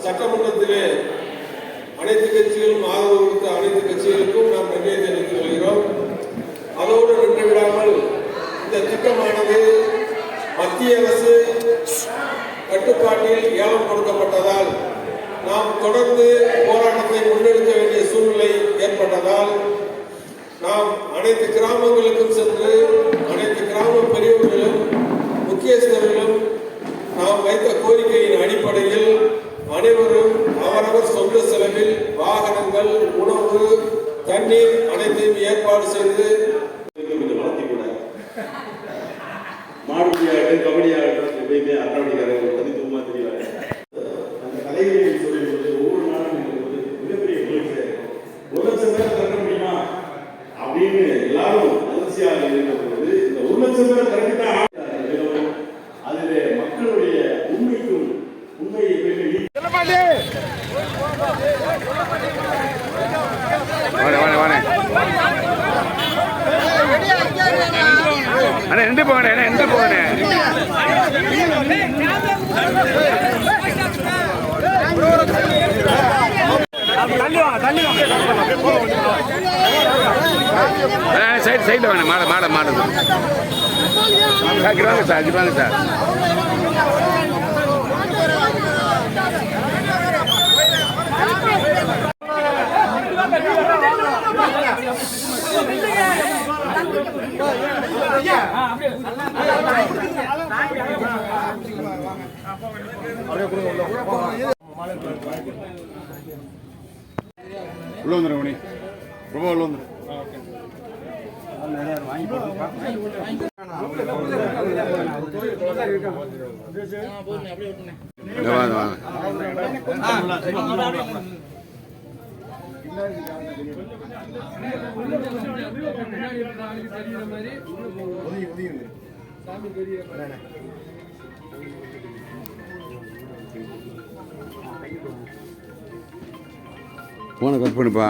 சட்டமன்றத்திலே அனைத்து கட்சிகளும் ஆதரவு கொடுத்த அனைத்து கட்சிகளுக்கும் நாம் நன்றியை தெரிவித்துக் கொள்கிறோம். அதோடு நின்று விடாமல் இந்த திட்டமானது மத்திய அரசு கட்டுப்பாட்டில் ஏலம் கொடுக்கப்பட்டதால் நாம் தொடர்ந்து போராட்டத்தை முன்னெடுக்க வேண்டிய சூழ்நிலை ஏற்பட்டதால் நாம் அனைத்து கிராமங்களுக்கும் சென்று அனைத்து கிராம பெரியவர்களும் முக்கியஸ்தர்களும் நாம் வைத்த கோரிக்கையின் அடிப்படையில் அனைவரும் அவரவர் சொந்த செலவில் வாகனங்கள், உணவு, தண்ணீர் அனைத்தையும் ஏற்பாடு செய்து மாடுபிடியாகட்டும், கபடியாகட்டும், எப்பயுமே அட்டவணைக்காரர்கள் தனித்துவமாக தெரியவாங்க. அந்த கலைகளை சொல்லும்போது ஒவ்வொரு நாளும் மிகப்பெரிய முயற்சி. 1 லட்சம் பேரை திரட்ட முடியுமா அப்படின்னு எல்லாரும் அதிர்ச்சியாக இருக்கிறது. இந்த 1 லட்சம் பேரை திரட்டிட்டா அதிலே மக்களுடைய உண்மைக்கும் உண்மையை எந்த போனே எந்த போனே சைட்ல வேணும் மாட மாட மாடுது வாங்க சார் வாங்க சார். உள்ள வந்துடும் மணி ரொம்ப உள்ள வந்துடும். போன கட் பண்ணுப்பா.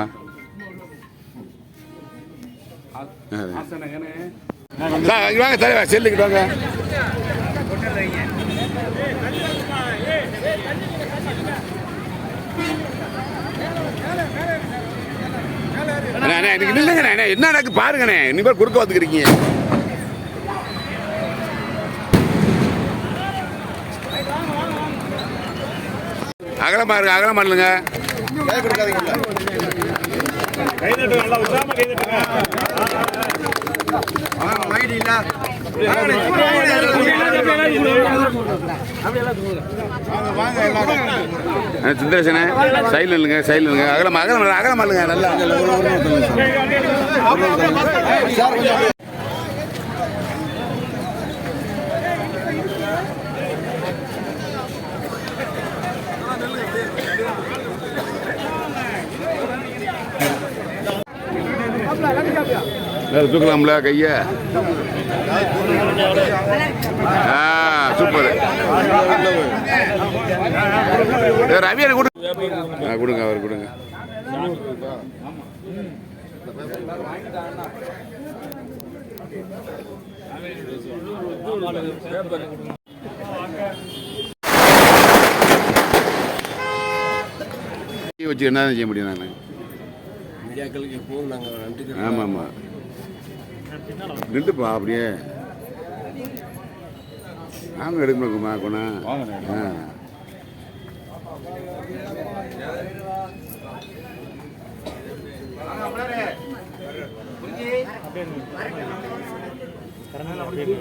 வாங்க தலைவா செல்லுக்கிட்டு வாங்க. எனக்கு இல்லைங்கண்ணே, என்ன எனக்கு பாருங்கண்ணே, நீ பேர் குறுக்க வந்துக்கிறீங்க. அகலமா இருக்கு, அகலமா இல்லைங்க. சுந்தரேசனே சைடில் இல்லைங்க, சைடில் இல்லைங்க. அகலமா அகலமா அகலமா இல்லைங்க. நல்லா தூக்கலாம்ல கைய. சூப்பர். ரவியை கொடுங்க, அவர் கொடுங்க. வச்சு என்ன செய்ய முடியும்? நான் ஆமாம் ஆமாம் நின்றுப்பா அப்படியே நாங்கள் எடுக்கணுமா கொண்டா. அப்படியே